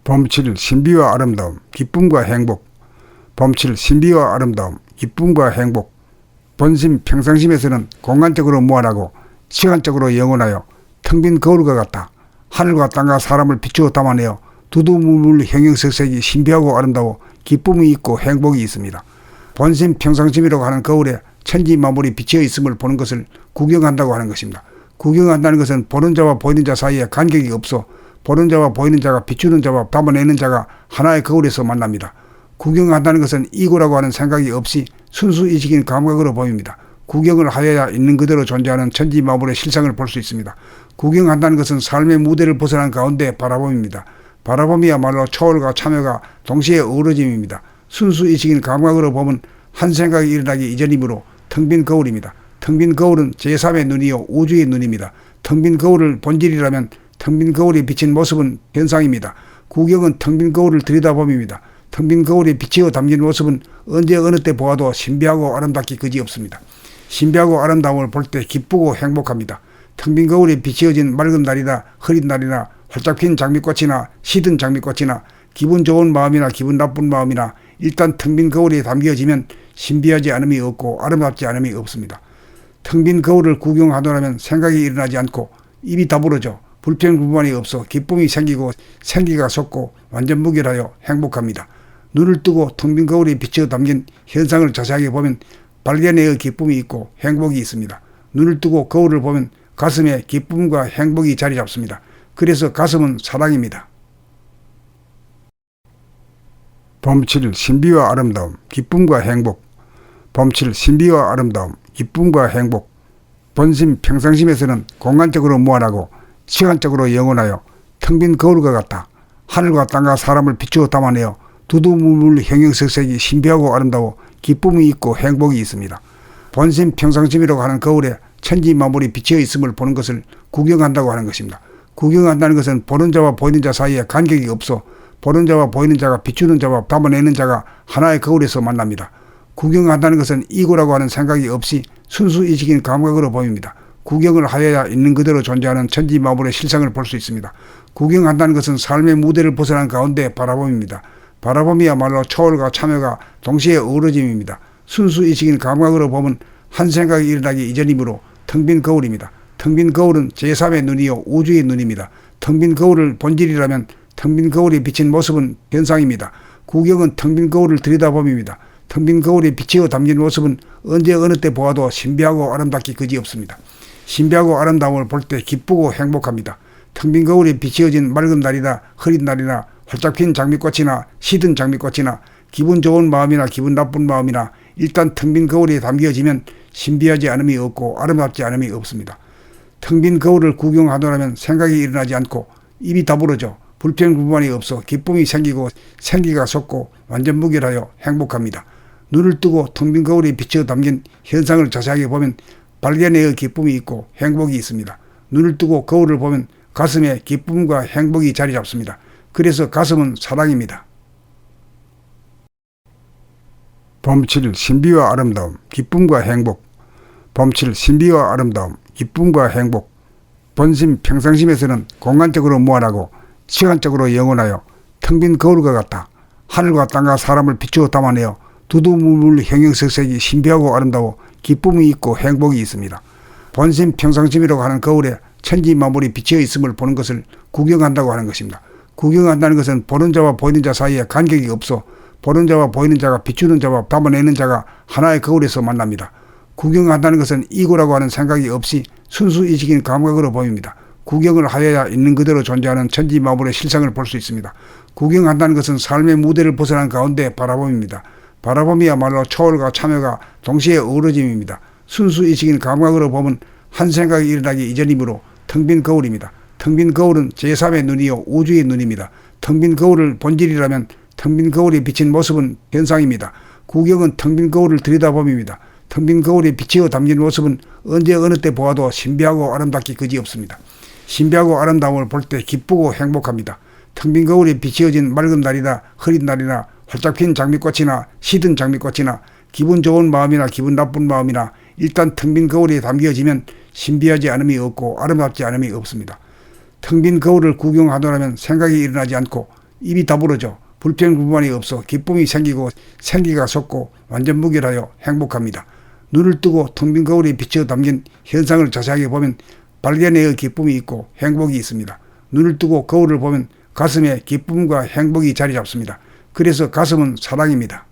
범칠 신비와 아름다움, 기쁨과 행복. 범칠 신비와 아름다움, 기쁨과 행복. 본심 평상심에서는 공간적으로 무한하고 시간적으로 영원하여 텅 빈 거울과 같다. 하늘과 땅과 사람을 비추어 담아내어 두두물물 형형색색이 신비하고 아름다워 기쁨이 있고 행복이 있습니다. 본심 평상심이라고 하는 거울에 천지만물이 비치어 있음을 보는 것을 구경한다고 하는 것입니다. 구경한다는 것은 보는 자와 보이는 자 사이에 간격이 없어 보는 자와 보이는 자가 비추는 자와 담아내는 자가 하나의 거울에서 만납니다. 구경한다는 것은 이고라고 하는 생각이 없이 순수 이식인 감각으로 보입니다. 구경을 하여야 있는 그대로 존재하는 천지만물의 실상을 볼 수 있습니다. 구경한다는 것은 삶의 무대를 벗어난 가운데 바라봄입니다. 바라봄이야말로 초월과 참여가 동시에 어우러짐입니다. 순수 이식인 감각으로 보면 한 생각이 일어나기 이전이므로 텅 빈 거울입니다. 텅 빈 거울은 제3의 눈이요 우주의 눈입니다. 텅 빈 거울을 본질이라면 텅 빈 거울이 비친 모습은 현상입니다. 구경은 텅 빈 거울을 들여다봄입니다. 텅 빈 거울에 비치어 담긴 모습은 언제 어느 때 보아도 신비하고 아름답기 그지없습니다. 신비하고 아름다움을 볼 때 기쁘고 행복합니다. 텅 빈 거울에 비치어진 맑은 날이나 흐린 날이나 활짝 핀 장미꽃이나 시든 장미꽃이나 기분 좋은 마음이나 기분 나쁜 마음이나 일단 텅 빈 거울에 담겨지면 신비하지 않음이 없고 아름답지 않음이 없습니다. 텅 빈 거울을 구경하더라면 생각이 일어나지 않고 입이 다부러져 불평불만이 없어 기쁨이 생기고 생기가 솟고 완전 무결하여 행복합니다. 눈을 뜨고 텅 빈 거울에 비쳐 담긴 현상을 자세하게 보면 발견의 기쁨이 있고 행복이 있습니다. 눈을 뜨고 거울을 보면 가슴에 기쁨과 행복이 자리 잡습니다. 그래서 가슴은 사랑입니다. 범칠 신비와 아름다움, 기쁨과 행복. 범칠 신비와 아름다움, 기쁨과 행복. 본심 평상심에서는 공간적으로 무한하고 시간적으로 영원하여 텅 빈 거울과 같다. 하늘과 땅과 사람을 비추어 담아내어 두두물물 형형색색이 신비하고 아름다워 기쁨이 있고 행복이 있습니다. 본심 평상심이라고 하는 거울에 천지만물이 비치어 있음을 보는 것을 구경한다고 하는 것입니다. 구경한다는 것은 보는 자와 보이는 자 사이에 간격이 없어 보는 자와 보이는 자가 비추는 자와 담아내는 자가 하나의 거울에서 만납니다. 구경한다는 것은 이고라고 하는 생각이 없이 순수 이식인 감각으로 보입니다. 구경을 하여야 있는 그대로 존재하는 천지만물의 실상을 볼 수 있습니다. 구경한다는 것은 삶의 무대를 벗어난 가운데 바라봄입니다. 바라봄이야말로 초월과 참여가 동시에 어우러짐입니다. 순수 이식인 감각으로 보면 한 생각이 일어나기 이전이므로 텅 빈 거울입니다. 텅 빈 거울은 제3의 눈이요 우주의 눈입니다. 텅 빈 거울을 본질이라면 텅 빈 거울에 비친 모습은 현상입니다. 구경은 텅 빈 거울을 들여다봄입니다. 텅 빈 거울에 비치어 담긴 모습은 언제 어느 때 보아도 신비하고 아름답기 그지없습니다. 신비하고 아름다움을 볼 때 기쁘고 행복합니다. 텅 빈 거울에 비치어진 맑은 날이나 흐린 날이나 활짝 핀 장미꽃이나 시든 장미꽃이나 기분 좋은 마음이나 기분 나쁜 마음이나 일단 텅 빈 거울에 담겨지면 신비하지 않음이 없고 아름답지 않음이 없습니다. 텅 빈 거울을 구경하더라면 생각이 일어나지 않고 입이 다부러져 불평불만이 없어 기쁨이 생기고 생기가 솟고 완전 무결하여 행복합니다. 눈을 뜨고 텅 빈 거울에 비쳐 담긴 현상을 자세하게 보면 발견의 기쁨이 있고 행복이 있습니다. 눈을 뜨고 거울을 보면 가슴에 기쁨과 행복이 자리 잡습니다. 그래서 가슴은 사랑입니다. 범칠 신비와 아름다움, 기쁨과 행복. 범칠 신비와 아름다움, 기쁨과 행복. 본심 평상심에서는 공간적으로 무한하고 시간적으로 영원하여 텅 빈 거울과 같다. 하늘과 땅과 사람을 비추어 담아내어 두두물물 형형색색이 신비하고 아름다워 기쁨이 있고 행복이 있습니다. 본심 평상심이라고 하는 거울에 천지만물이 비치어 있음을 보는 것을 구경한다고 하는 것입니다. 구경한다는 것은 보는 자와 보이는 자 사이에 간격이 없어 보는 자와 보이는 자가 비추는 자와 담아내는 자가 하나의 거울에서 만납니다. 구경한다는 것은 이고라고 하는 생각이 없이 순수 이식인 감각으로 보입니다. 구경을 하여야 있는 그대로 존재하는 천지만물의 실상을 볼 수 있습니다. 구경한다는 것은 삶의 무대를 벗어난 가운데 바라봄입니다. 바라봄이야말로 초월과 참여가 동시에 어우러짐입니다. 순수 이식인 감각으로 보면 한 생각이 일어나기 이전이므로 텅 빈 거울입니다. 텅 빈 거울은 제3의 눈이요 우주의 눈입니다. 텅 빈 거울을 본질이라면 텅 빈 거울에 비친 모습은 현상입니다. 구경은 텅 빈 거울을 들여다봄입니다. 텅 빈 거울에 비치어 담긴 모습은 언제 어느 때 보아도 신비하고 아름답기 그지없습니다. 신비하고 아름다움을 볼 때 기쁘고 행복합니다. 텅 빈 거울에 비치어진 맑은 날이나 흐린 날이나 활짝 핀 장미꽃이나 시든 장미꽃이나 기분 좋은 마음이나 기분 나쁜 마음이나 일단 텅 빈 거울에 담겨지면 신비하지 않음이 없고 아름답지 않음이 없습니다. 텅 빈 거울을 구경하더라면 생각이 일어나지 않고 입이 다물어져 불평불만이 없어 기쁨이 생기고 생기가 솟고 완전 무결하여 행복합니다. 눈을 뜨고 텅 빈 거울에 비쳐 담긴 현상을 자세하게 보면 발견의 기쁨이 있고 행복이 있습니다. 눈을 뜨고 거울을 보면 가슴에 기쁨과 행복이 자리 잡습니다. 그래서 가슴은 사랑입니다.